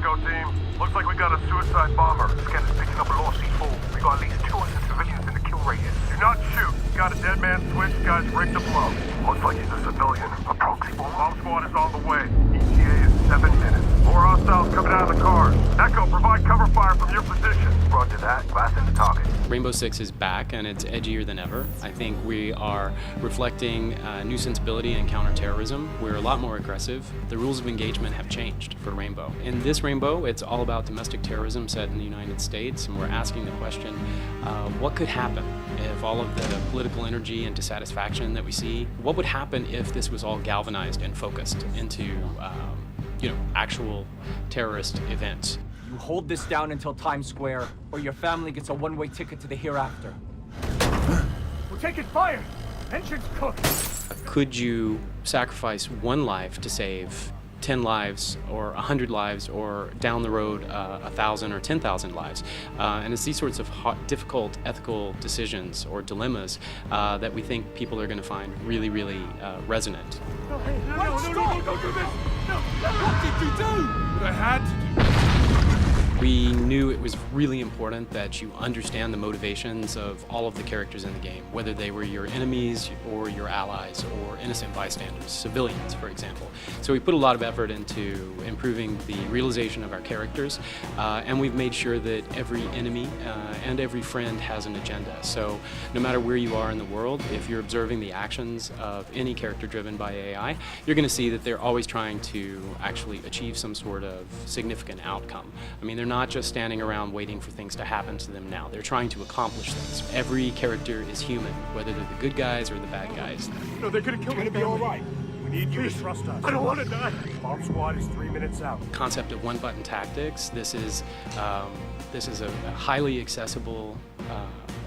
Echo team. Looks like we got a suicide bomber. Scanner's picking up a low C4. We got at least 200 civilians in the kill radius. Do not shoot. Got a dead man switch. Guys rigged to blow. Looks like he's a civilian. A proxy bomb. Bomb squad is on the way. ETA is 7 minutes. More hostiles coming out of the cars. Echo, provide cover fire from your position. Roger that. Glass in the target. Rainbow Six is back, and it's edgier than ever. I think we are reflecting new sensibility in counterterrorism. We're a lot more aggressive. The rules of engagement have changed for Rainbow. In this Rainbow, it's all about domestic terrorism set in the United States, and we're asking the question, what could happen if all of the political energy and dissatisfaction that we see, what would happen if this was all galvanized and focused into actual terrorist events? You hold this down until Times Square, or your family gets a one-way ticket to the hereafter. We're taking fire! Engine's cooked! Could you sacrifice one life to save 10 lives or 100 lives or down the road 1,000 or 10,000 lives? And it's these sorts of difficult ethical decisions or dilemmas that we think people are going to find really, really resonant. No, don't do this! No, What did you do? what I had to do! We knew it was really important that you understand the motivations of all of the characters in the game, whether they were your enemies or your allies or innocent bystanders, civilians, for example. So we put a lot of effort into improving the realization of our characters, and we've made sure that every enemy and every friend has an agenda. So no matter where you are in the world, if you're observing the actions of any character driven by AI, you're going to see that they're always trying to actually achieve some sort of significant outcome. I mean, they're not just standing around waiting for things to happen to them now. They're trying to accomplish things. Every character is human, whether they're the good guys or the bad guys. No, they're gonna kill me. It's gonna be all right. We need you to trust us. I don't want to die. Bomb squad is 3 minutes out. Concept of one-button tactics. This is a highly accessible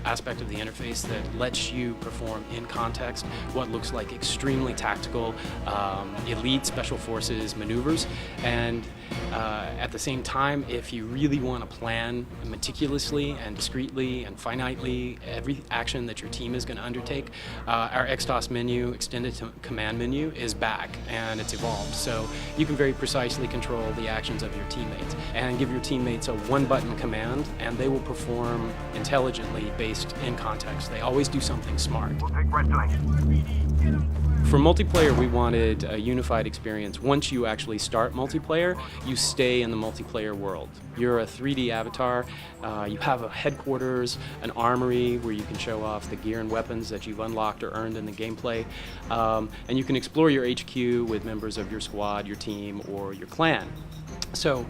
aspect of the interface that lets you perform in context what looks like extremely tactical, elite special forces maneuvers. And at the same time, if you really want to plan meticulously and discreetly and finitely every action that your team is going to undertake, our XDOS menu, extended command menu, is back and it's evolved. So you can very precisely control the actions of your teammates and give your teammates a one-button command, and they will perform intelligently based in context. They always do something smart. We'll take red flank. For multiplayer, we wanted a unified experience. Once you actually start multiplayer, you stay in the multiplayer world. You're a 3D avatar. You have a headquarters, an armory where you can show off the gear and weapons that you've unlocked or earned in the gameplay. And you can explore your HQ with members of your squad, your team, or your clan. So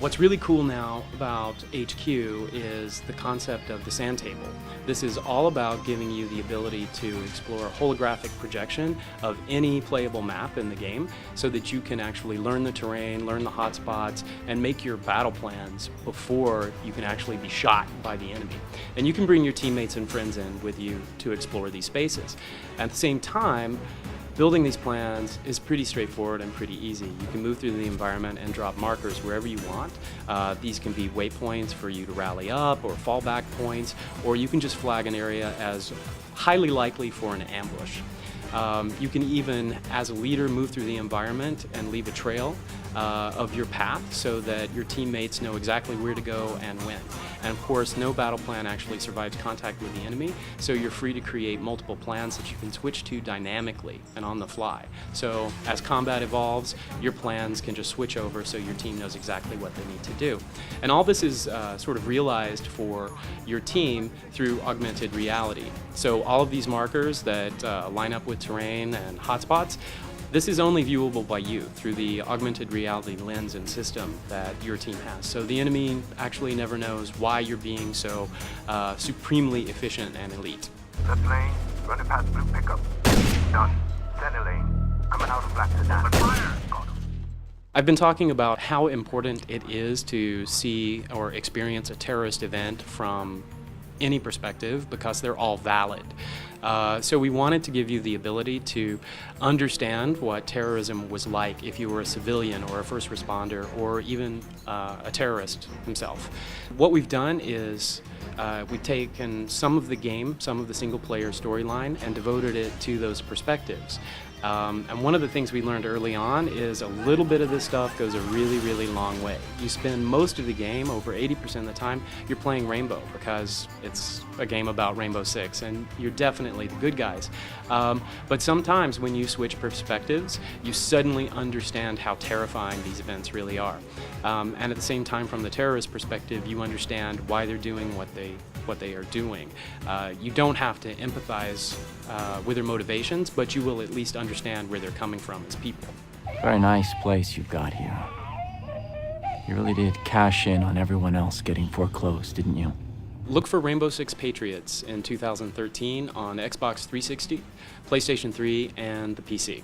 what's really cool now about HQ is the concept of the sand table. This is all about giving you the ability to explore a holographic projection of any playable map in the game so that you can actually learn the terrain, learn the hotspots, and make your battle plans before you can actually be shot by the enemy. And you can bring your teammates and friends in with you to explore these spaces. At the same time, building these plans is pretty straightforward and pretty easy. You can move through the environment and drop markers wherever you want. These can be waypoints for you to rally up or fallback points, or you can just flag an area as highly likely for an ambush. You can even, as a leader, move through the environment and leave a trail of your path so that your teammates know exactly where to go and when. And of course, no battle plan actually survives contact with the enemy, so you're free to create multiple plans that you can switch to dynamically and on the fly. So as combat evolves, your plans can just switch over so your team knows exactly what they need to do. And all this is sort of realized for your team through augmented reality. So all of these markers that line up with terrain and hotspots, this is only viewable by you through the augmented reality lens and system that your team has. So the enemy actually never knows why you're being so supremely efficient and elite. Left lane, running past blue pickup. Done. Center lane, coming out of black sedan. Fire! I've been talking about how important it is to see or experience a terrorist event from any perspective because they're all valid. So we wanted to give you the ability to understand what terrorism was like if you were a civilian or a first responder or even a terrorist himself. What we've done is we've taken some of the game, some of the single-player storyline, and devoted it to those perspectives. And one of the things we learned early on is a little bit of this stuff goes a really, really long way. You spend most of the game, over 80% of the time, you're playing Rainbow because it's a game about Rainbow Six, and you're definitely the good guys. But sometimes when you switch perspectives, you suddenly understand how terrifying these events really are. And at the same time, from the terrorist perspective, you understand why they're doing what they are doing. You don't have to empathize with their motivations, but you will at least understand where they're coming from as people. Very nice place you've got here. You really did cash in on everyone else getting foreclosed, didn't you? Look for Rainbow Six Patriots in 2013 on Xbox 360, PlayStation 3, and the PC.